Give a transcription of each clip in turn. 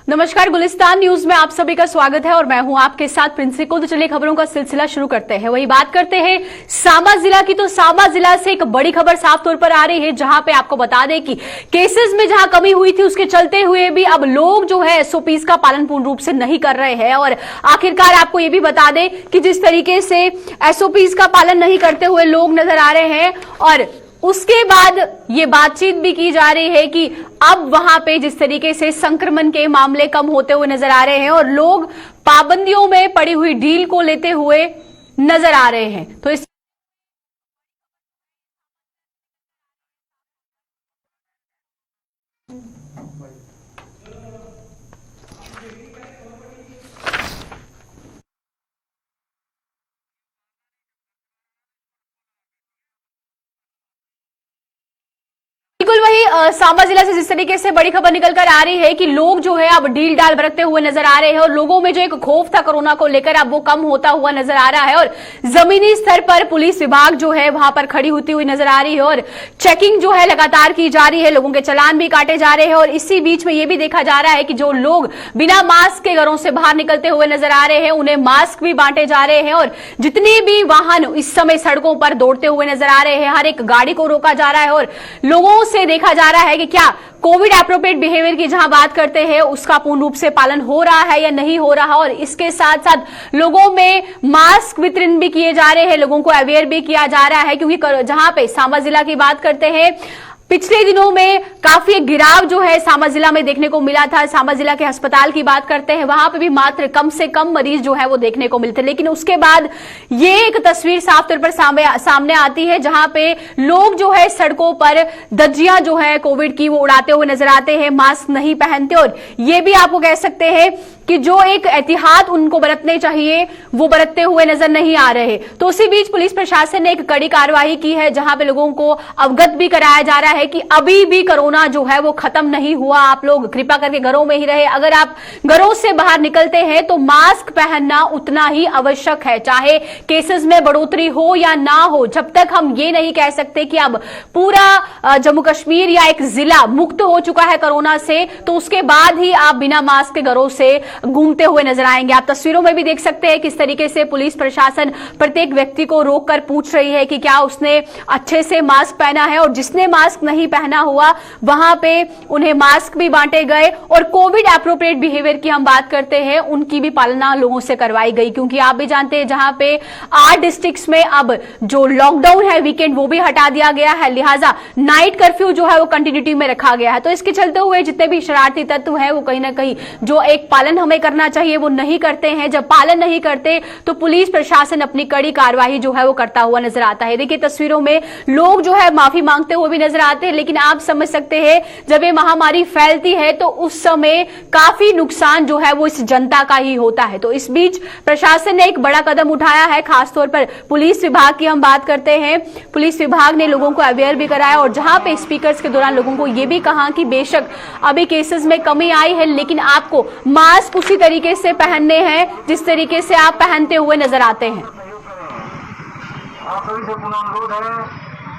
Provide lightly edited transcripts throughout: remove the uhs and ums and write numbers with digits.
नमस्कार, गुलिस्तान न्यूज में आप सभी का स्वागत है और मैं हूं आपके साथ प्रिंसी को। तो चलिए खबरों का सिलसिला शुरू करते हैं। वही बात करते हैं सांबा जिला की। तो सांबा जिला से एक बड़ी खबर साफ तौर पर आ रही है, जहां पे आपको बता दें कि केसेस में जहां कमी हुई थी उसके चलते हुए भी अब लोग जो है एसओपीज का पालन पूर्ण रूप से नहीं कर रहे हैं। और आखिरकार आपको ये भी बता दें कि जिस तरीके से एसओपीज का पालन नहीं करते हुए लोग नजर आ रहे हैं और उसके बाद ये बातचीत भी की जा रही है कि अब वहां पे जिस तरीके से संक्रमण के मामले कम होते हुए नजर आ रहे हैं और लोग पाबंदियों में पड़ी हुई ढील को लेते हुए नजर आ रहे हैं। तो इस बिल्कुल वही सांबा जिला से जिस तरीके से बड़ी खबर निकलकर आ रही है कि लोग जो है अब ढील डाल बरतते हुए नजर आ रहे हैं और लोगों में जो एक खौफ था कोरोना को लेकर अब वो कम होता हुआ नजर आ रहा है। और जमीनी स्तर पर पुलिस विभाग जो है वहां पर खड़ी होती हुई नजर आ रही है और चेकिंग जो है लगातार की जा रही है, लोगों के चालान भी काटे जा रहे हैं। और इसी बीच में ये भी देखा जा रहा है कि जो लोग बिना मास्क के घरों से बाहर निकलते हुए नजर आ रहे हैं उन्हें मास्क भी बांटे जा रहे हैं। और जितने भी वाहन इस समय सड़कों पर दौड़ते हुए नजर आ रहे हैं, हर एक गाड़ी को रोका जा रहा है और लोगों से देखा जा रहा है कि क्या कोविड एप्रोप्रिएट बिहेवियर की जहां बात करते हैं उसका पूर्ण रूप से पालन हो रहा है या नहीं हो रहा। और इसके साथ साथ लोगों में मास्क वितरण भी किए जा रहे हैं, लोगों को अवेयर भी किया जा रहा है, क्योंकि जहां पे सांबा जिला की बात करते हैं पिछले दिनों में काफी गिराव जो है सांबा जिला में देखने को मिला था। सांबा जिला के अस्पताल की बात करते हैं, वहां पे भी मात्र कम से कम मरीज जो है वो देखने को मिलते, लेकिन उसके बाद ये एक तस्वीर साफ तौर पर सामने आती है जहां पे लोग जो है सड़कों पर धज्जियां जो है कोविड की वो उड़ाते हुए नजर आते हैं, मास्क नहीं पहनते। और ये भी आपको कह सकते हैं कि जो एक एहतियात उनको बरतने चाहिए वो बरतते हुए नजर नहीं आ रहे। तो उसी बीच पुलिस प्रशासन ने एक कड़ी कार्रवाई की है, जहां पे लोगों को अवगत भी कराया जा रहा है कि अभी भी कोरोना जो है वो खत्म नहीं हुआ। आप लोग कृपा करके घरों में ही रहे। अगर आप घरों से बाहर निकलते हैं तो मास्क पहनना उतना ही आवश्यक है, चाहे केसेस में बढ़ोतरी हो या ना हो। जब तक हम ये नहीं कह सकते कि अब पूरा जम्मू कश्मीर या एक जिला मुक्त हो चुका है कोरोना से, तो उसके बाद ही आप बिना मास्क के घरों से घूमते हुए नजर आएंगे। आप तस्वीरों में भी देख सकते हैं किस तरीके से पुलिस प्रशासन प्रत्येक व्यक्ति को रोककर पूछ रही है कि क्या उसने अच्छे से मास्क पहना है। और जिसने मास्क नहीं पहना हुआ वहां पे उन्हें मास्क भी बांटे गए। और कोविड एप्रोप्रिएट बिहेवियर की हम बात करते हैं, उनकी भी पालना लोगों से करवाई गई, क्योंकि आप भी जानते हैं जहां पे 8 डिस्ट्रिक्ट्स में अब जो लॉकडाउन है वीकेंड वो भी हटा दिया गया है, लिहाजा नाइट कर्फ्यू जो है वो कंटिन्यूटी में रखा गया है। तो इसके चलते हुए जितने भी शरारती तत्व है वो कहीं ना कहीं जो एक पालन हमें करना चाहिए वो नहीं करते हैं। जब पालन नहीं करते तो पुलिस प्रशासन अपनी कड़ी कार्रवाई जो है वो करता हुआ नजर आता है। देखिए तस्वीरों में लोग जो है माफी मांगते हुए भी नजर आते हैं, लेकिन आप समझ सकते हैं जब ये महामारी फैलती है तो उस समय काफी नुकसान जो है वो इस जनता का ही होता है। तो इस बीच प्रशासन ने एक बड़ा कदम उठाया है, खासतौर पर पुलिस विभाग की हम बात करते हैं। पुलिस विभाग ने लोगों को अवेयर भी कराया और जहां पे स्पीकर्स के दौरान लोगों को यह भी कहा कि बेशक अभी केसेस में कमी आई है, लेकिन आपको मास्क उसी तरीके से पहनने हैं जिस तरीके से आप पहनते हुए नजर आते हैं। आप सभी से पुनः अनुरोध है,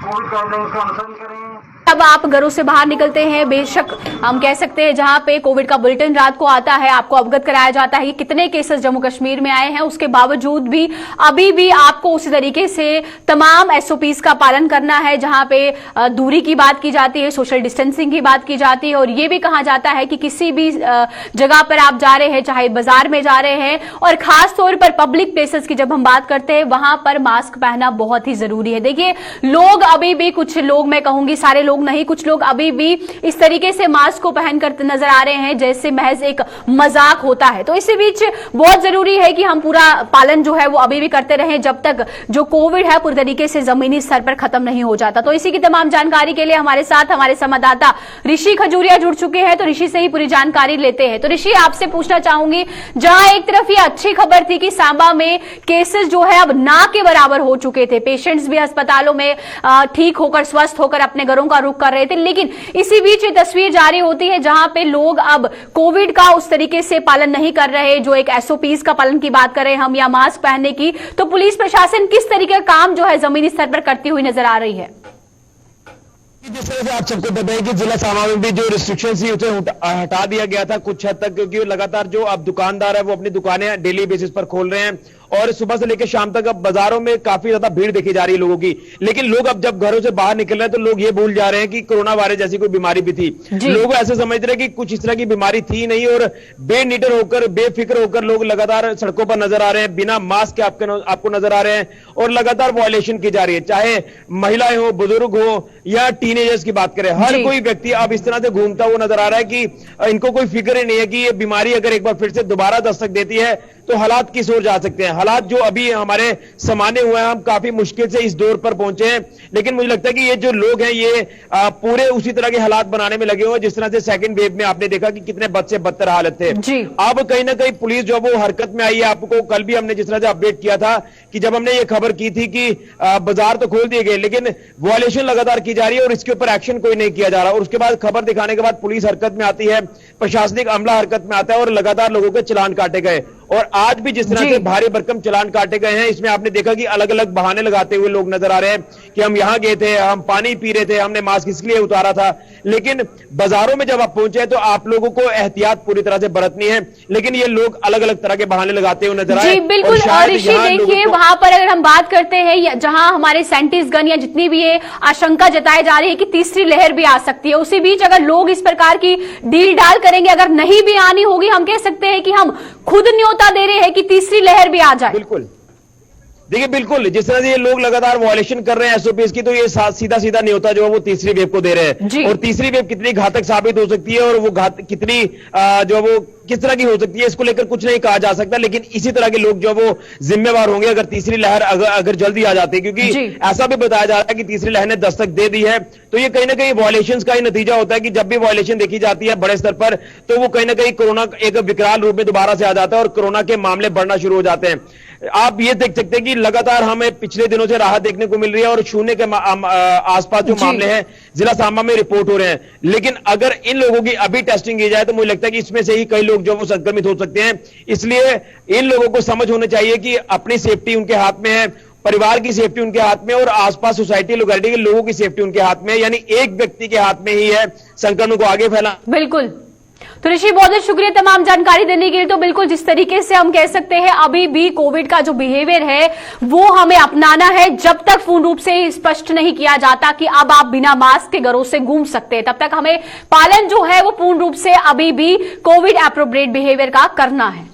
कोविड गाइडलाइंस का अनुसरण करें। अब आप घरों से बाहर निकलते हैं, बेशक हम कह सकते हैं जहां पे कोविड का बुलेटिन रात को आता है, आपको अवगत कराया जाता है कि कितने केसेस जम्मू कश्मीर में आए हैं, उसके बावजूद भी अभी भी आपको उसी तरीके से तमाम एसओपीज का पालन करना है। जहां पे दूरी की बात की जाती है, सोशल डिस्टेंसिंग की बात की जाती है और ये भी कहा जाता है कि किसी भी जगह पर आप जा रहे हैं, चाहे बाजार में जा रहे हैं और खासतौर पर पब्लिक प्लेसेस की जब हम बात करते हैं वहां पर मास्क पहनना बहुत ही जरूरी है। देखिए लोग अभी भी, कुछ लोग, मैं कहूंगी सारे लोग नहीं, कुछ लोग अभी भी इस तरीके से मास्क को पहनकर नजर आ रहे हैं जैसे महज एक मजाक होता है। तो इसी बीच बहुत जरूरी है कि हम पूरा पालन जो है वो अभी भी करते रहें जब तक जो कोविड है पूरी तरीके से जमीनी स्तर पर खत्म नहीं हो जाता। तो इसी की तमाम जानकारी के लिए हमारे साथ हमारे संवाददाता ऋषि खजूरिया जुड़ चुके हैं, तो ऋषि से ही पूरी जानकारी लेते हैं। तो ऋषि, आपसे पूछना चाहूंगी, जहां एक तरफ ये अच्छी खबर थी कि सांबा में केसेस जो है अब ना के बराबर हो चुके थे, पेशेंट्स भी अस्पतालों में ठीक होकर स्वस्थ होकर अपने घरों का रुख कर रहे थे, लेकिन इसी बीच ये तस्वीर जारी होती है जहां पे लोग अब कोविड का उस तरीके से पालन नहीं कर रहे, जो एक एसओपीज का पालन की बात करें हम या मास्क पहनने की, तो पुलिस प्रशासन किस तरीके का काम जो है जमीनी स्तर पर करती हुई नजर आ रही है? जिस तरह से आप सबको पता है कि जिला सामा में भी जो रिस्ट्रिक्शन थी उसे हटा दिया गया था कुछ हद तक, क्योंकि लगातार जो अब दुकानदार है वो अपनी दुकानें डेली बेसिस पर खोल रहे हैं और सुबह से लेकर शाम तक अब बाजारों में काफी ज्यादा भीड़ देखी जा रही है लोगों की। लेकिन लोग अब जब घरों से बाहर निकल रहे हैं तो लोग ये भूल जा रहे हैं कि कोरोना वायरस जैसी कोई बीमारी भी थी। लोग ऐसे समझ रहे हैं कि कुछ इस तरह की बीमारी थी नहीं और बेनिडर होकर बेफिक्र होकर लोग लगातार सड़कों पर नजर आ रहे हैं, बिना मास्क के आपको नजर आ रहे हैं और लगातार वायलेशन की जा रही है, चाहे महिलाएं हो, बुजुर्ग हो या टीनेजर्स की बात करें। हर कोई व्यक्ति अब इस तरह से घूमता हुआ नजर आ रहा है कि इनको कोई फिक्र ही नहीं है कि ये बीमारी अगर एक बार फिर से दोबारा दस्तक देती है तो हालात किस ओर जा सकते हैं। हालात जो अभी हमारे सामान्य हुए हैं, हम काफी मुश्किल से इस दौर पर पहुंचे हैं, लेकिन मुझे लगता है कि ये जो लोग हैं ये पूरे उसी तरह के हालात बनाने में लगे हुए हैं जिस तरह से सेकंड वेव में आपने देखा कि कितने बद से बदतर हालत थे। अब कहीं ना कहीं पुलिस जो वो हरकत में आई है। आपको कल भी हमने जिस तरह से अपडेट किया था कि जब हमने ये खबर की थी कि बाजार तो खोल दिए गए लेकिन वायलेशन लगातार की जा रही है और इसके ऊपर एक्शन कोई नहीं किया जा रहा। और उसके बाद खबर दिखाने के बाद पुलिस हरकत में आती है, प्रशासनिक अमला हरकत में आता है और लगातार लोगों के चालान काटे गए। और आज भी जिस तरह से भारी भरकम चालान काटे गए हैं, इसमें आपने देखा कि अलग अलग बहाने लगाते हुए लोग नजर आ रहे हैं कि हम यहां गए थे, हम पानी पी रहे थे, हमने मास्क इसलिए उतारा था। लेकिन बाजारों में जब आप पहुंचे तो आप लोगों को एहतियात पूरी तरह से बरतनी है, लेकिन ये लोग अलग अलग तरह के बहाने लगाते हुए नजर आए। जी बिल्कुल। और ऋषि देखिए वहां पर अगर हम बात करते हैं जहां हमारे साइंटिस्ट गण या जितनी भी ये आशंका जताई जा रही है कि तीसरी लहर भी आ सकती है, उसी बीच अगर लोग इस प्रकार की डील डाल करेंगे, अगर नहीं भी आनी होगी, हम कह सकते हैं कि हम खुद न्योता दे रहे हैं कि तीसरी लहर भी आ जाए। बिल्कुल, देखिए बिल्कुल जिस तरह से ये लोग लगातार वायलेशन कर रहे हैं एसओपीएस की, तो ये सीधा सीधा न्योता जो है वो तीसरी वेव को दे रहे हैं। और तीसरी वेव कितनी घातक साबित हो सकती है और वो कितनी जो वो किस तरह की हो सकती है इसको लेकर कुछ नहीं कहा जा सकता। लेकिन इसी तरह के लोग जो वो जिम्मेवार होंगे अगर तीसरी लहर अगर जल्दी आ जाती है, क्योंकि ऐसा भी बताया जा रहा है कि तीसरी लहर ने दस्तक दे दी है, तो ये कहीं ना कहीं वायलेशन का ही नतीजा होता है कि जब भी वायलेशन देखी जाती है बड़े स्तर पर तो वो कहीं ना कहीं कोरोना एक विकराल रूप में दोबारा से आ जाता है और कोरोना के मामले बढ़ना शुरू हो जाते हैं। आप ये देख सकते हैं कि लगातार हमें पिछले दिनों से राहत देखने को मिल रही है और शून्य के आसपास जो मामले हैं जिला सामा में रिपोर्ट हो रहे हैं। लेकिन अगर इन लोगों की अभी टेस्टिंग की जाए तो मुझे लगता है कि इसमें से ही कई लोग जो वो संक्रमित हो सकते हैं। इसलिए इन लोगों को समझ होनी चाहिए कि अपनी सेफ्टी उनके हाथ में है, परिवार की सेफ्टी उनके हाथ में और आसपास सोसाइटी लोकेलिटी के लोगों की सेफ्टी उनके हाथ में, यानी एक व्यक्ति के हाथ में ही है संक्रमण को आगे फैला। बिल्कुल। तो ऋषि बहुत बहुत शुक्रिया तमाम जानकारी देने के लिए। तो बिल्कुल जिस तरीके से हम कह सकते हैं अभी भी कोविड का जो बिहेवियर है वो हमें अपनाना है, जब तक पूर्ण रूप से स्पष्ट नहीं किया जाता कि अब आप बिना मास्क के घरों से घूम सकते हैं, तब तक हमें पालन जो है वो पूर्ण रूप से अभी भी कोविड एप्रोप्रिएट बिहेवियर का करना है।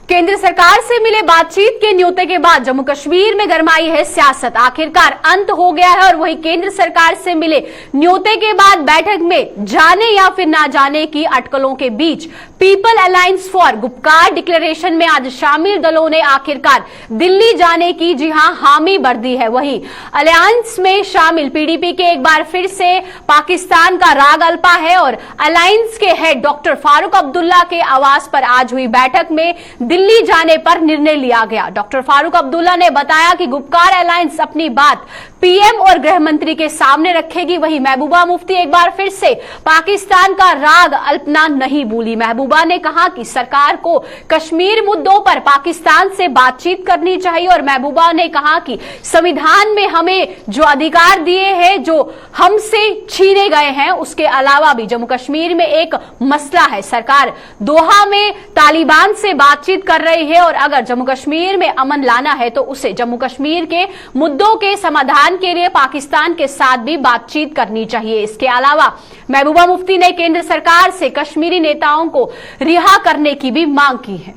केंद्र सरकार से मिले बातचीत के न्योते के बाद जम्मू कश्मीर में गरमाई है सियासत। आखिरकार अंत हो गया है और वही केंद्र सरकार से मिले न्योते के बाद बैठक में जाने या फिर ना जाने की अटकलों के बीच people alliance for Gupkar declaration में आज शामिल दलों ने आखिरकार दिल्ली जाने की हामी भर दी है। वहीं अलायंस में शामिल पीडीपी के एक बार फिर से पाकिस्तान का राग अल्पा है और अलायंस के हेड डॉक्टर फारूक अब्दुल्ला के आवास पर आज हुई बैठक में दिल्ली जाने पर निर्णय लिया गया। डॉक्टर फारूक अब्दुल्ला ने बताया कि गुपकार अलायंस अपनी बात पीएम और गृह मंत्री के सामने रखेगी। वहीं महबूबा मुफ्ती एक बार फिर से पाकिस्तान का राग अल्पना नहीं भूली। महबूबा ने कहा कि सरकार को कश्मीर मुद्दों पर पाकिस्तान से बातचीत करनी चाहिए और महबूबा ने कहा कि संविधान में हमें जो अधिकार दिए हैं जो हमसे छीने गए हैं, उसके अलावा भी जम्मू कश्मीर में एक मसला है। सरकार दोहा में तालिबान से बातचीत कर रही है और अगर जम्मू कश्मीर में अमन लाना है तो उसे जम्मू कश्मीर के मुद्दों के समाधान के लिए पाकिस्तान के साथ भी बातचीत करनी चाहिए। इसके अलावा महबूबा मुफ्ती ने केंद्र सरकार से कश्मीरी नेताओं को रिहा करने की भी मांग की है।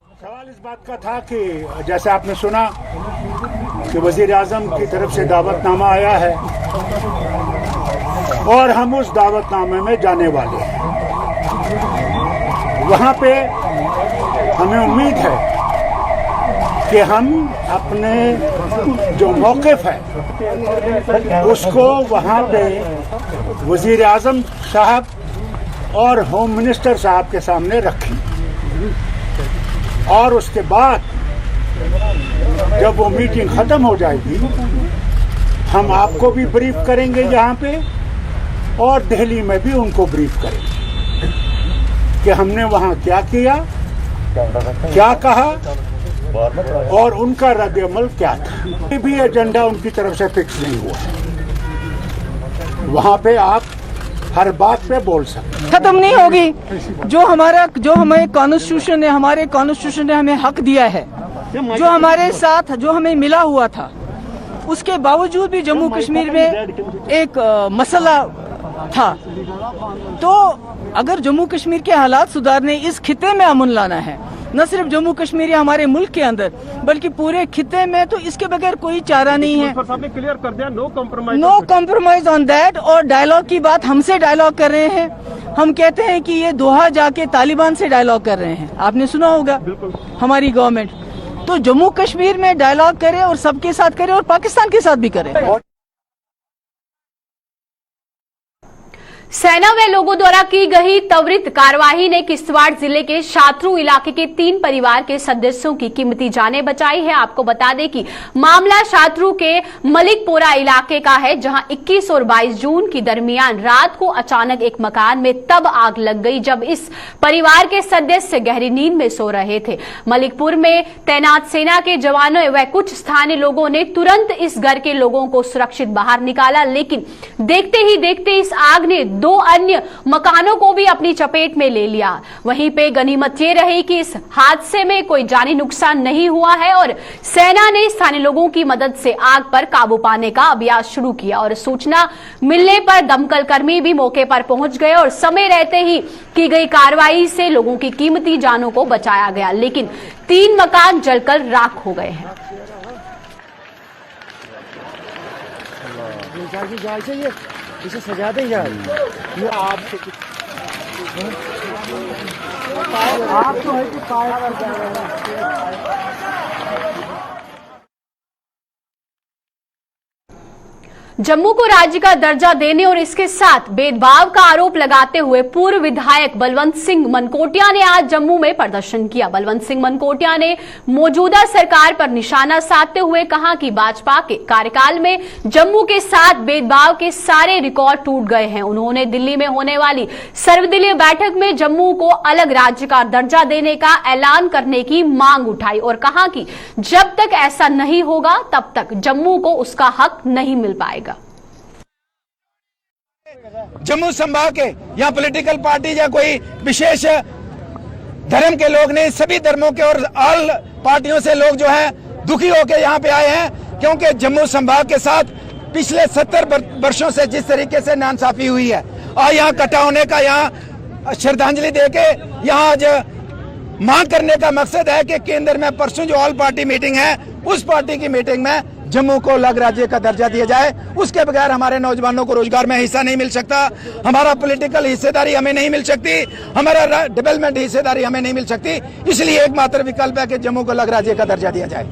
सवाल इस बात का था कि जैसे आपने सुना कि वजीर आजम की तरफ से दावतनामा आया है और हम उस दावतनामे में जाने वाले हैं। वहाँ पे हमें उम्मीद है कि हम अपने जो मौक़िफ़ है उसको वहाँ पे वज़ीर आज़म साहब और होम मिनिस्टर साहब के सामने रखें और उसके बाद जब वो मीटिंग ख़त्म हो जाएगी हम आपको भी ब्रीफ करेंगे यहाँ पे और दिल्ली में भी उनको ब्रीफ करें कि हमने वहाँ क्या किया, क्या कहा और उनका रद्द-ए-अमल क्या था। ये भी एजेंडा उनकी तरफ से फिक्स नहीं हुआ। वहाँ पे आप हर बात पे बोल सकते। खत्म नहीं होगी। जो हमें कॉन्स्टिट्यूशन है, हमारे कॉन्स्टिट्यूशन ने हमें हक दिया है, जो हमारे साथ जो हमें मिला हुआ था, उसके बावजूद भी जम्मू कश्मीर में एक मसला था। तो अगर जम्मू कश्मीर के हालात सुधारने, इस खिते में अमन लाना है, न सिर्फ जम्मू कश्मीर या हमारे मुल्क के अंदर बल्कि पूरे खिते में, तो इसके बगैर कोई चारा नहीं है। क्लियर कर दिया, नो कॉम्प्रोमाइज ऑन दैट। और डायलॉग की बात, हमसे डायलॉग कर रहे हैं। हम कहते हैं कि ये दोहा जाके तालिबान से डायलॉग कर रहे हैं, आपने सुना होगा हमारी गवर्नमेंट। तो जम्मू कश्मीर में डायलॉग करे और सबके साथ करे और पाकिस्तान के साथ भी करे। सेना व लोगों द्वारा की गई त्वरित कार्रवाई ने किश्तवाड़ जिले के शात्रू इलाके के 3 परिवार के सदस्यों की कीमती जानें बचाई है। आपको बता दें कि मामला शात्रू के मलिकपोरा इलाके का है, जहां 21 और 22 जून की दरमियान रात को अचानक एक मकान में तब आग लग गई जब इस परिवार के सदस्य गहरी नींद में सो रहे थे। मलिकपुर में तैनात सेना के जवानों व कुछ स्थानीय लोगों ने तुरंत इस घर के लोगों को सुरक्षित बाहर निकाला, लेकिन देखते ही देखते इस आग ने 2 अन्य मकानों को भी अपनी चपेट में ले लिया। वहीं पे गनीमत ये रही कि इस हादसे में कोई जानी नुकसान नहीं हुआ है और सेना ने स्थानीय लोगों की मदद से आग पर काबू पाने का अभ्यास शुरू किया और सूचना मिलने पर दमकल कर्मी भी मौके पर पहुंच गए और समय रहते ही की गई कार्रवाई से लोगों की कीमती जानों को बचाया गया, लेकिन 3 मकान जलकर राख हो गए हैं। इसे सजा दें यार, ये आप तो है कि जम्मू को राज्य का दर्जा देने और इसके साथ भेदभाव का आरोप लगाते हुए पूर्व विधायक बलवंत सिंह मनकोटिया ने आज जम्मू में प्रदर्शन किया। बलवंत सिंह मनकोटिया ने मौजूदा सरकार पर निशाना साधते हुए कहा कि भाजपा के कार्यकाल में जम्मू के साथ भेदभाव के सारे रिकॉर्ड टूट गए हैं। उन्होंने दिल्ली में होने वाली सर्वदलीय बैठक में जम्मू को अलग राज्य का दर्जा देने का ऐलान करने की मांग उठाई और कहा कि जब तक ऐसा नहीं होगा तब तक जम्मू को उसका हक नहीं मिल पाएगा। जम्मू संभाग के यहाँ पॉलिटिकल पार्टी या कोई विशेष धर्म के लोग नहीं, सभी धर्मों के और ऑल पार्टियों से लोग जो है दुखी होकर यहाँ पे आए हैं, क्योंकि जम्मू संभाग के साथ पिछले 70 वर्षों से जिस तरीके से नाइंसाफी हुई है और यहाँ इकट्ठा होने का, यहाँ श्रद्धांजलि देके यहाँ आज मांग करने का मकसद है कि केंद्र में परसों जो ऑल पार्टी मीटिंग है, उस पार्टी की मीटिंग में जम्मू को अलग राज्य का दर्जा दिया जाए। उसके बगैर हमारे नौजवानों को रोजगार में हिस्सा नहीं मिल सकता, हमारा पॉलिटिकल हिस्सेदारी हमें नहीं मिल सकती, हमारा डेवलपमेंट हिस्सेदारी हमें नहीं मिल सकती। इसलिए एकमात्र विकल्प है कि जम्मू को अलग राज्य का दर्जा दिया जाए।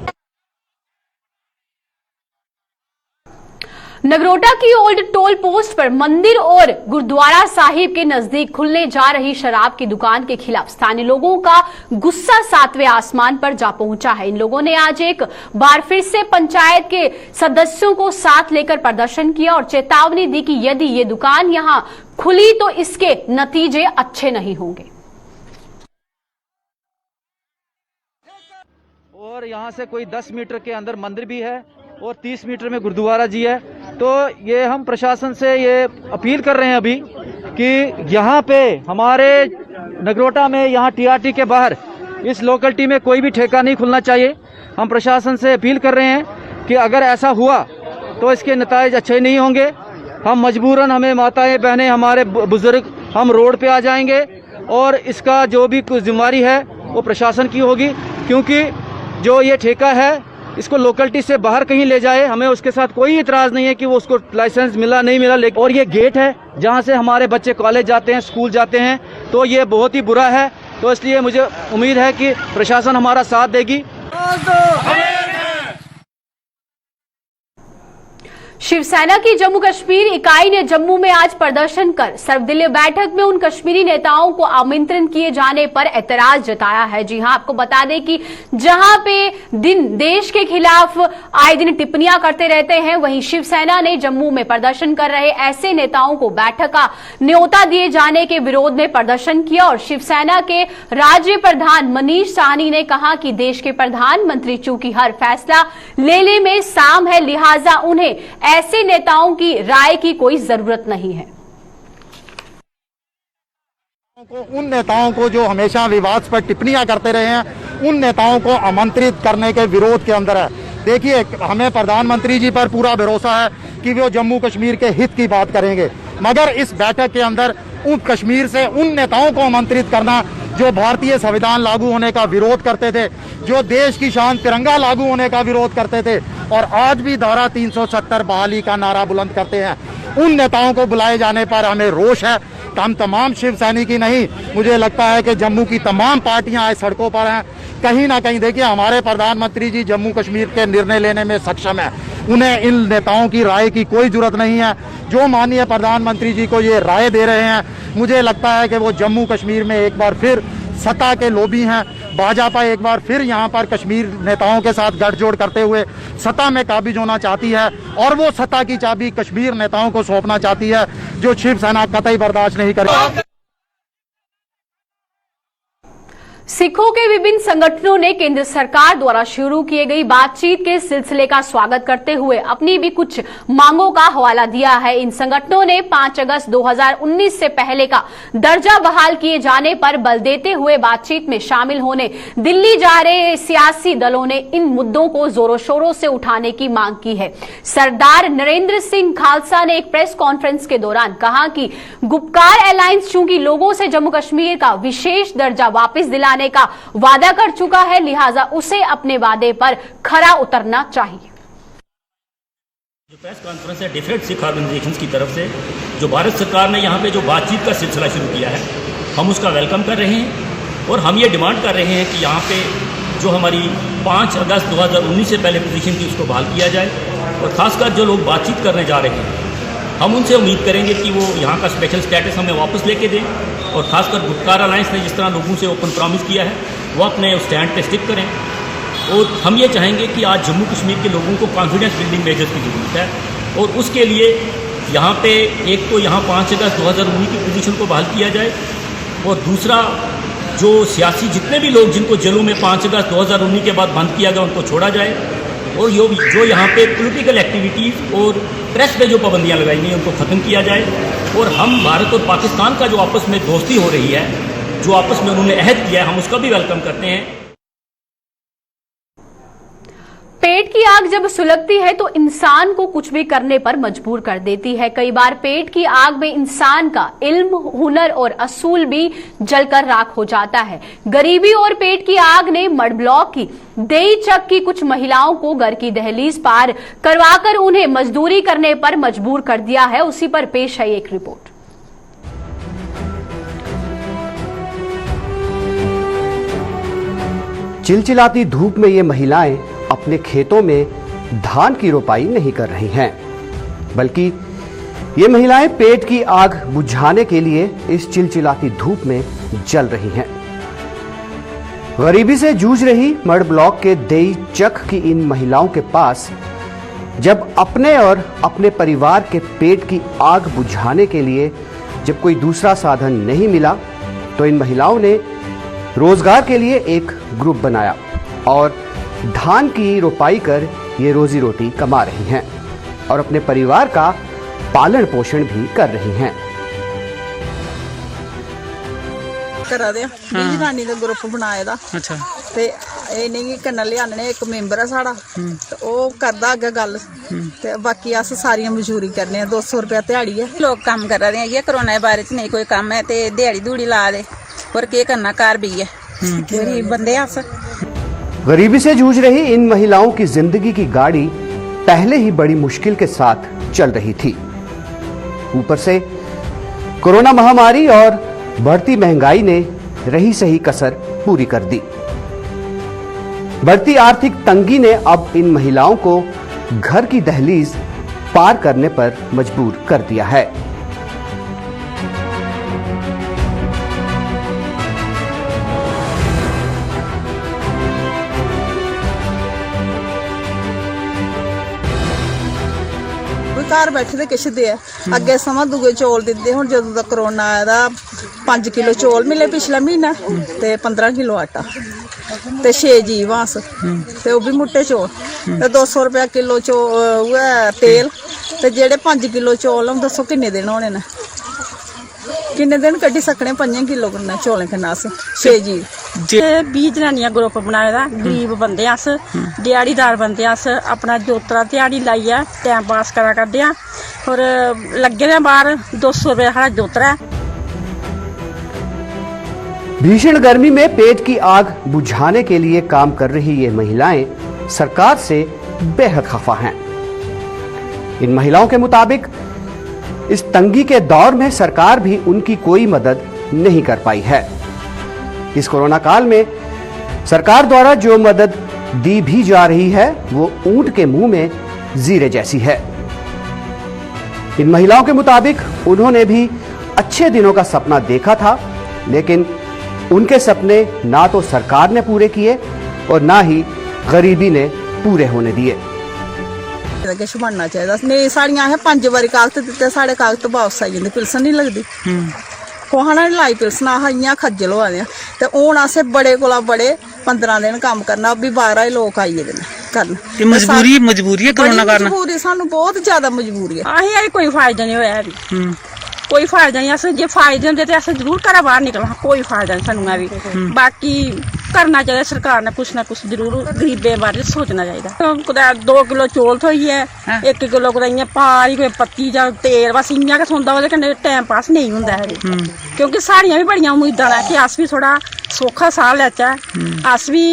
नगरोटा की ओल्ड टोल पोस्ट पर मंदिर और गुरुद्वारा साहिब के नजदीक खुलने जा रही शराब की दुकान के खिलाफ स्थानीय लोगों का गुस्सा 7वें आसमान पर जा पहुंचा है। इन लोगों ने आज एक बार फिर से पंचायत के सदस्यों को साथ लेकर प्रदर्शन किया और चेतावनी दी कि यदि ये दुकान यहां खुली तो इसके नतीजे अच्छे नहीं होंगे। और यहाँ से कोई 10 मीटर के अंदर मंदिर भी है और 30 मीटर में गुरुद्वारा जी है। तो ये हम प्रशासन से ये अपील कर रहे हैं अभी कि यहाँ पे हमारे नगरोटा में, यहाँ टीआरटी के बाहर इस लोकेलिटी में कोई भी ठेका नहीं खुलना चाहिए। हम प्रशासन से अपील कर रहे हैं कि अगर ऐसा हुआ तो इसके नतीजे अच्छे नहीं होंगे। हम मजबूरन, हमें माताएं बहनें, हमारे बुजुर्ग, हम रोड पे आ जाएंगे और इसका जो भी कुछ जिम्मेदारी है वो प्रशासन की होगी, क्योंकि जो ये ठेका है इसको लोकेलिटी से बाहर कहीं ले जाए, हमें उसके साथ कोई इतराज नहीं है कि वो उसको लाइसेंस मिला नहीं मिला। लेकिन और ये गेट है जहाँ से हमारे बच्चे कॉलेज जाते हैं, स्कूल जाते हैं, तो ये बहुत ही बुरा है। तो इसलिए मुझे उम्मीद है कि प्रशासन हमारा साथ देगी। शिवसेना की जम्मू कश्मीर इकाई ने जम्मू में आज प्रदर्शन कर सर्वदलीय बैठक में उन कश्मीरी नेताओं को आमंत्रण किए जाने पर ऐतराज जताया है। जी हां, आपको बता दें कि जहां पे देश के खिलाफ आए दिन टिप्पणियां करते रहते हैं, वहीं शिवसेना ने जम्मू में प्रदर्शन कर रहे ऐसे नेताओं को बैठक का न्योता दिए जाने के विरोध में प्रदर्शन किया। और शिवसेना के राज्य प्रधान मनीष साहनी ने कहा कि देश के प्रधानमंत्री चूंकि हर फैसला लेने में साम है, लिहाजा उन्हें ऐसे नेताओं की राय की कोई जरूरत नहीं है। उन नेताओं को जो हमेशा विवाद पर टिप्पणियां करते रहे हैं, उन नेताओं को आमंत्रित करने के विरोध के अंदर है। देखिए, हमें प्रधानमंत्री जी पर पूरा भरोसा है कि वो जम्मू कश्मीर के हित की बात करेंगे, मगर इस बैठक के अंदर उन कश्मीर से उन नेताओं को आमंत्रित करना जो भारतीय संविधान लागू होने का विरोध करते थे, जो देश की शान तिरंगा लागू होने का विरोध करते थे और आज भी धारा 370 बहाली का नारा बुलंद करते हैं, उन नेताओं को बुलाए जाने पर हमें रोष है। हम तमाम शिव सैनिक नहीं, मुझे लगता है कि जम्मू की तमाम पार्टियां आज सड़कों पर हैं। कहीं ना कहीं देखिए, हमारे प्रधानमंत्री जी जम्मू कश्मीर के निर्णय लेने में सक्षम है, उन्हें इन नेताओं की राय की कोई जरूरत नहीं है। जो माननीय प्रधानमंत्री जी को ये राय दे रहे हैं, मुझे लगता है कि वो जम्मू कश्मीर में एक बार फिर सत्ता के लोभी हैं। भाजपा एक बार फिर यहाँ पर कश्मीर नेताओं के साथ गठजोड़ करते हुए सत्ता में काबिज होना चाहती है और वो सत्ता की चाबी कश्मीर नेताओं को सौंपना चाहती है, जो शिवसेना कतई बर्दाश्त नहीं करेगी। सिखों के विभिन्न संगठनों ने केंद्र सरकार द्वारा शुरू किए गई बातचीत के सिलसिले का स्वागत करते हुए अपनी भी कुछ मांगों का हवाला दिया है। इन संगठनों ने 5 अगस्त 2019 से पहले का दर्जा बहाल किए जाने पर बल देते हुए बातचीत में शामिल होने दिल्ली जा रहे सियासी दलों ने इन मुद्दों को जोरों शोरों से उठाने की मांग की है। सरदार नरेंद्र सिंह खालसा ने एक प्रेस कॉन्फ्रेंस के दौरान कहा कि गुपकार अलायंस चूंकि लोगों से जम्मू कश्मीर का विशेष दर्जा वापस दिलाने का वादा कर चुका है, लिहाजा उसे अपने वादे पर खरा उतरना चाहिए। जो प्रेस कॉन्फ्रेंस है डिफरेंट सिख ऑर्गेनाइजेशंस की तरफ से, जो भारत सरकार ने यहाँ पे जो बातचीत का सिलसिला शुरू किया है, हम उसका वेलकम कर रहे हैं और हम ये डिमांड कर रहे हैं कि यहाँ पे जो हमारी 5 अगस्त 2019 से पहले पोजीशन थी उसको बहाल किया जाए और खासकर जो लोग बातचीत करने जा रहे हैं, हम उनसे उम्मीद करेंगे कि वो यहाँ का स्पेशल स्टेटस हमें वापस लेके दें और खासकर गुपकार अलायंस ने जिस तरह लोगों से ओपन प्रॉमिस किया है, वो अपने स्टैंड पे स्टिक करें। और हम ये चाहेंगे कि आज जम्मू कश्मीर के लोगों को कॉन्फिडेंस बिल्डिंग मेजर्स की ज़रूरत है और उसके लिए यहाँ पे एक तो यहाँ 5 अगस्त 2019 की पोजीशन को बहाल किया जाए और दूसरा जो सियासी जितने भी लोग जिनको जेलों में 5 अगस्त 2019 के बाद बंद किया गया उनको छोड़ा जाए और जो यहाँ पे पॉलिटिकल एक्टिविटीज़ और प्रेस पे जो पाबंदियाँ लगाई गई उनको ख़त्म किया जाए। और हम भारत और पाकिस्तान का जो आपस में दोस्ती हो रही है, जो आपस में उन्होंने अहद किया है, हम उसका भी वेलकम करते हैं। पेट की आग जब सुलगती है तो इंसान को कुछ भी करने पर मजबूर कर देती है। कई बार पेट की आग में इंसान का इल्म, हुनर और असूल भी जलकर राख हो जाता है। गरीबी और पेट की आग ने मड ब्लॉक की देई चक की कुछ महिलाओं को घर की दहलीज पार करवाकर उन्हें मजदूरी करने पर मजबूर कर दिया है। उसी पर पेश है एक रिपोर्ट। चिलचिलाती धूप में ये महिलाएं अपने खेतों में धान की रोपाई नहीं कर रही हैं, बल्कि ये महिलाएं पेट की आग बुझाने के लिए इस चिलचिलाती धूप में जल रही हैं। गरीबी से जूझ रही मड ब्लॉक के देई चक की इन महिलाओं के पास जब अपने और अपने परिवार के पेट की आग बुझाने के लिए जब कोई दूसरा साधन नहीं मिला, तो इन महिलाओं ने रोजगार के लिए एक ग्रुप बनाया और धान की रोपाई कर ये रोजी रोटी कमा रही हैं और अपने परिवार का पालन पोषण भी कर रही हैं। करा दे जनानी का ग्रुप बनाए दा। अच्छा ते इन्हें कन्नै लियाने एक मेंबर है साड़ा ते ओह करदा अग्गे गल ते बाकी अस सारियां मजूरी करने आ। 200 रुपया दिहाड़ी है। लोग काम करा रहे हैं, कोरोना के बारे च नहीं कोई काम है ते दिहाड़ी दूड़ी ला दे और के करना, घर भी है गरीब बंदे अस। गरीबी से जूझ रही इन महिलाओं की जिंदगी की गाड़ी पहले ही बड़ी मुश्किल के साथ चल रही थी। ऊपर से कोरोना महामारी और बढ़ती महंगाई ने रही सही कसर पूरी कर दी। बढ़ती आर्थिक तंगी ने अब इन महिलाओं को घर की दहलीज पार करने पर मजबूर कर दिया है। घर बैठे ते किश दे अगे समा दुए चौल दिंदे हुण जदों दा करोना आया दा 5 किलो चौल मिले पिछला महीना ते 15 किलो आटा ते 6 जीवास ते ओह भी मुट्टे चौल ते 200 रुपया किलो तेल ते जेड़े 5 किलो चौल हम दसो किन्ने दिन होने ने किन्ने दिन कड्ढी सकने 5 किलो कन्नै चौलें कन्नै अस 6 जी 20 जनानियां ग्रुप बनाए दा गरीब बंदे अस दिहाड़ीदार बंदे अस अपना जोतरा दिहाड़ी लाइयै टाइम पास करा करदे आं और लगे दे बाहर 200 रुपया साढ़ा जोतरा है। भीषण गर्मी में पेट की आग बुझाने के लिए काम कर रही ये महिलाएं सरकार से बेहद खफा हैं। इन महिलाओं के मुताबिक इस तंगी के दौर में सरकार भी उनकी कोई मदद नहीं कर पाई है। इस कोरोना काल में सरकार द्वारा जो मदद दी भी जा रही है वो ऊंट के मुंह में जीरे जैसी है। इन महिलाओं के मुताबिक उन्होंने भी अच्छे दिनों का सपना देखा था, लेकिन उनके सपने ना तो सरकार ने पूरे किए और ना ही गरीबी ने पूरे होने दिए। किश बनना चाहिए नहीं साड़ियां असें 5 बारी कागज दित्ते साढ़े कागज वापस आई जांदे पिलसन नहीं लगदी कोहा ने लाई पिलसन अस इ'यां खज्जल होआ दे ते हून असें बड़े कोला बड़े 15 दिन कम्म करना भी 12 ही लोग आई गेदे करन मजबूरी है करोना कारण मजबूरी सानू बहुत ज्यादा मजबूरी है असें कोई फायदा नहीं होया कोई फायदा नहीं अस जे फायदे होंदे ते अस जरूर घरा बाहर निकलना कोई फायदा नहीं सानू भी बाकी करना चाहिए सरकार ने कुछ ना कुछ जरूर गरीबें बारे सोचना चाहिए कुदै 2 किलो चौल थोइए 1 किलो कुदै इ'यां पारी कोई पत्ती जां तेल बस इ'यां गै थ्होंदा ओह्दे कन्नै टाइम पास नहीं होंदा है क्योंकि साड़ियां भी बड़ियां उम्मीदां न कि अस भी थोड़ा सौखा साह लैचै अस भी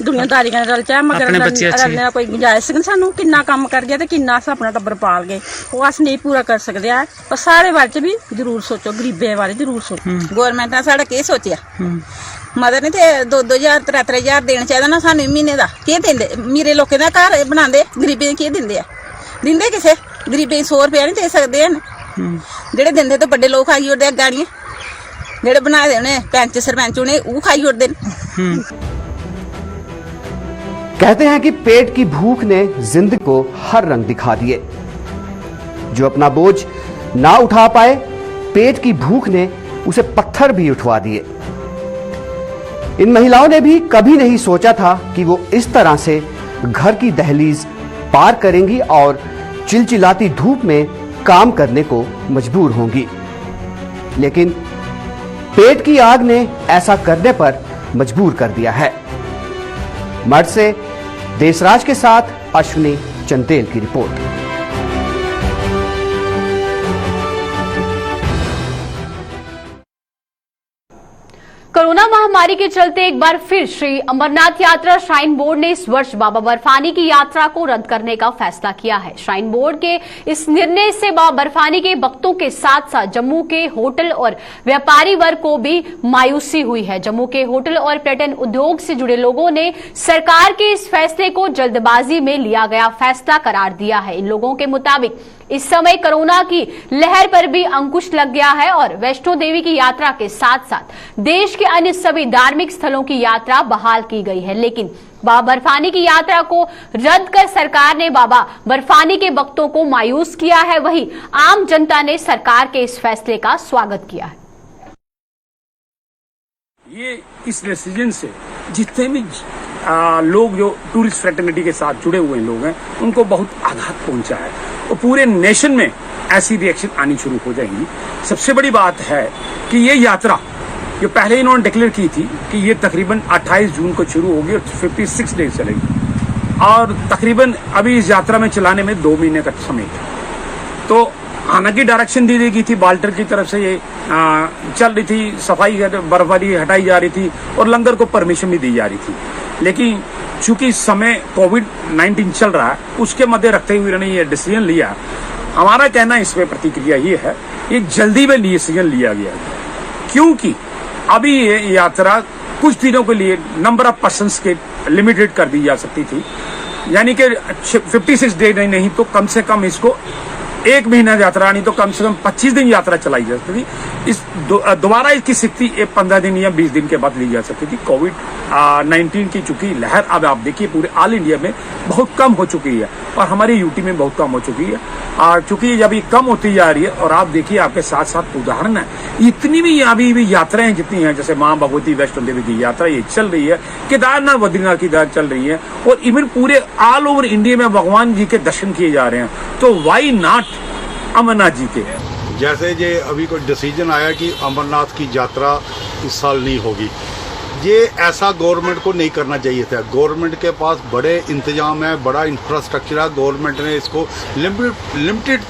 दुनियादारी कन्नै रलचै मगर रलने दा कोई गुंजाइश नहीं सानू किन्ना कम्म करगे ते किन्ना अस अपना टब्बर पालगे ओह् अस नहीं पूरा कर सकदे ऐ पर साढ़े बारे च भी जरूर सोचो गरीबें बारे जरूर सोचो गौरमेंट ने साढ़ा केह् सोचेआ मदद नहीं ते 2-2 3-3 हजार देना चाहिए ना सानू महीने दा केह् दिंदे मीरे लोकें दा घर बनांदे गरीबें केह् दिंदे आ दिंदे किसे गरीबें 100 रुपया नहीं दे सकदे हैन जेह्ड़े दिंदे ते बड्डे लोग खाई ओड़दे गाड़ियां जेह्ड़े बनाए दे उ'नें पैंच सरपंच उ'नें ओह् खाई ओड़दे न। कहते हैं कि पेट की भूख ने जिंदगी को हर रंग दिखा दिए। जो अपना बोझ ना उठा पाए, पेट की भूख ने उसे पत्थर भी उठवा दिए। इन महिलाओं ने भी कभी नहीं सोचा था कि वो इस तरह से घर की दहलीज पार करेंगी और चिलचिलाती धूप में काम करने को मजबूर होंगी, लेकिन पेट की आग ने ऐसा करने पर मजबूर कर दिया है। मठ से देशराज के साथ अश्विनी चंदेल की रिपोर्ट। कोरोना महामारी के चलते एक बार फिर श्री अमरनाथ यात्रा श्राइन बोर्ड ने इस वर्ष बाबा बर्फानी की यात्रा को रद्द करने का फैसला किया है। श्राइन बोर्ड के इस निर्णय से बाबा बर्फानी के भक्तों के साथ साथ जम्मू के होटल और व्यापारी वर्ग को भी मायूसी हुई है। जम्मू के होटल और पर्यटन उद्योग से जुड़े लोगों ने सरकार के इस फैसले को जल्दबाजी में लिया गया फैसला करार दिया है। इन लोगों के मुताबिक इस समय कोरोना की लहर पर भी अंकुश लग गया है और वैष्णो देवी की यात्रा के साथ साथ देश के अन्य सभी धार्मिक स्थलों की यात्रा बहाल की गई है, लेकिन बाबा बर्फानी की यात्रा को रद्द कर सरकार ने बाबा बर्फानी के भक्तों को मायूस किया है। वहीं आम जनता ने सरकार के इस फैसले का स्वागत किया है। ये इस डिसीजन से जितने भी लोग जो टूरिस्ट फ्रेटर्निटी के साथ जुड़े हुए लोग हैं उनको बहुत आघात पहुंचा है और पूरे नेशन में ऐसी रिएक्शन आनी शुरू हो जाएंगी। सबसे बड़ी बात है कि ये यात्रा जो पहले इन्होंने डिक्लेयर की थी कि ये तकरीबन 28 जून को शुरू होगी और 56 डेज चलेगी और तकरीबन अभी इस यात्रा में चलाने में 2 महीने का समय है। तो हालांकि डायरेक्शन दी गई थी बाल्टर की तरफ से, ये चल रही थी, सफाई बर्फबारी हटाई जा रही थी और लंगर को परमिशन भी दी जा रही थी, लेकिन चूंकि इस समय कोविड-19 चल रहा है उसके मद्दे रखते हुए इन्होंने ये डिसीजन लिया। हमारा कहना इस पे प्रतिक्रिया ये है, ये जल्दी में डिसीजन लिया गया क्योंकि अभी ये यात्रा कुछ दिनों के लिए नंबर ऑफ पर्सन्स के लिमिटेड कर दी जा सकती थी यानी कि 56 डे नहीं तो कम से कम इसको 1 महीना यात्रा, नहीं तो कम से कम 25 दिन यात्रा चलाई जा सकती थी। इस दोबारा इसकी स्थिति 15 दिन या 20 दिन के बाद ली जा सकती थी। कोविड-19 की चूंकि लहर अब आप देखिए पूरे ऑल इंडिया में बहुत कम हो चुकी है और हमारी यूटी में बहुत कम हो चुकी है। चूंकि जब ये कम होती जा रही है और आप देखिए आपके साथ साथ उदाहरण है, इतनी भी अभी भी यात्राएं जितनी हैं, जैसे मां भगवती वैष्णो देवी की यात्रा ये चल रही है, केदारनाथ बद्रीनाथ की यात्रा चल रही है और इवन पूरे ऑल ओवर इंडिया में भगवान जी के दर्शन किए जा रहे हैं, तो वाई नॉट अमरनाथ जी के। जैसे ये अभी कोई डिसीजन आया कि अमरनाथ की यात्रा इस साल नहीं होगी, ये ऐसा गवर्नमेंट को नहीं करना चाहिए था। गवर्नमेंट के पास बड़े इंतजाम है, बड़ा इंफ्रास्ट्रक्चर है, गवर्नमेंट ने इसको लिमिटेड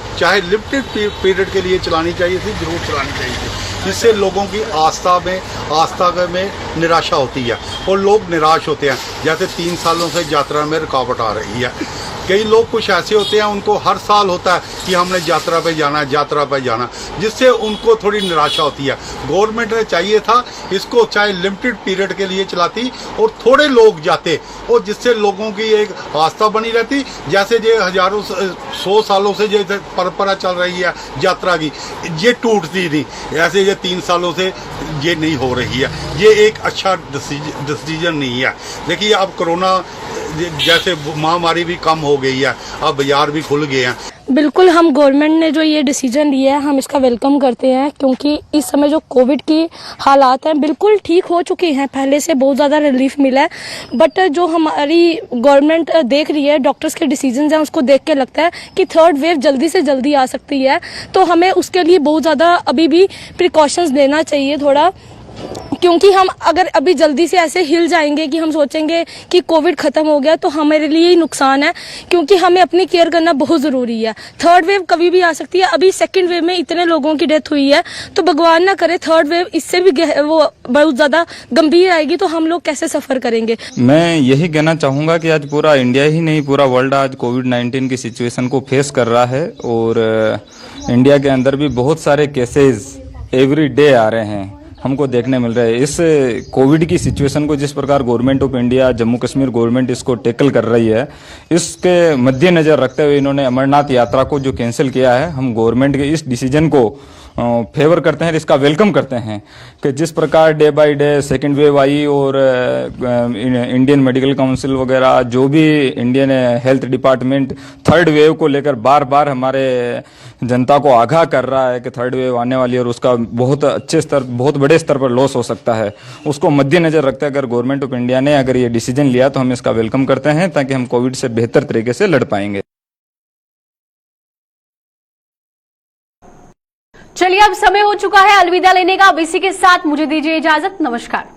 पीरियड के लिए चलानी चाहिए थी, जरूर चलानी चाहिए थी, जिससे लोगों की आस्था में निराशा होती है और लोग निराश होते हैं। जैसे 3 सालों से यात्रा में रुकावट आ रही है। कई लोग कुछ ऐसे होते हैं, उनको हर साल होता है कि हमने यात्रा पे जाना, जिससे उनको थोड़ी निराशा होती है। गवर्नमेंट ने चाहिए था इसको चाहे लिमिटेड पीरियड के लिए चलाती और थोड़े लोग जाते और जिससे लोगों की एक आस्था बनी रहती। जैसे ये 100 सालों से ये परंपरा चल रही है यात्रा की, ये टूटती नहीं, ऐसे ये 3 सालों से ये नहीं हो रही है। ये एक अच्छा डिसीजन नहीं है। देखिए अब कोरोना जैसे महामारी भी कम हो गई है, अब बाजार भी खुल गए हैं। बिल्कुल, हम गवर्नमेंट ने जो ये डिसीजन लिया है हम इसका वेलकम करते हैं, क्योंकि इस समय जो कोविड की हालात हैं बिल्कुल ठीक हो चुके हैं, पहले से बहुत ज़्यादा रिलीफ मिला है। बट जो हमारी गवर्नमेंट देख रही है, डॉक्टर्स के डिसीजन हैं, उसको देख के लगता है कि 3rd वेव जल्दी से जल्दी आ सकती है, तो हमें उसके लिए बहुत ज़्यादा अभी भी प्रिकॉशंस लेना चाहिए थोड़ा, क्योंकि हम अगर अभी जल्दी से ऐसे हिल जाएंगे कि हम सोचेंगे कि कोविड खत्म हो गया तो हमारे लिए ही नुकसान है, क्योंकि हमें अपनी केयर करना बहुत ज़रूरी है। 3rd वेव कभी भी आ सकती है। अभी 2nd वेव में इतने लोगों की डेथ हुई है, तो भगवान ना करे 3rd वेव इससे भी वो बहुत ज़्यादा गंभीर आएगी, तो हम लोग कैसे सफ़र करेंगे। मैं यही कहना चाहूँगा कि आज पूरा इंडिया ही नहीं, पूरा वर्ल्ड आज कोविड-19 की सिचुएशन को फेस कर रहा है और इंडिया के अंदर भी बहुत सारे केसेस एवरी डे आ रहे हैं, हमको देखने मिल रहा है। इस कोविड की सिचुएशन को जिस प्रकार government of India, Jammu Kashmir government इसको टैकल कर रही है, इसके मद्देनजर रखते हुए इन्होंने अमरनाथ यात्रा को जो कैंसिल किया है, हम गवर्नमेंट के इस डिसीजन को फेवर करते हैं, इसका वेलकम करते हैं कि जिस प्रकार day by day 2nd wave आई और इंडियन मेडिकल काउंसिल वगैरह जो भी Indian health department 3rd wave को लेकर बार बार हमारे जनता को आगाह कर रहा है कि 3rd वेव आने वाली है और उसका बहुत बड़े स्तर पर लॉस हो सकता है, उसको मद्देनजर रखते अगर गवर्नमेंट ऑफ इंडिया ने अगर ये डिसीजन लिया तो हम इसका वेलकम करते हैं, ताकि हम कोविड से बेहतर तरीके से लड़ पाएंगे। चलिए अब समय हो चुका है अलविदा लेने का। अब इसी के साथ मुझे दीजिए इजाजत। नमस्कार।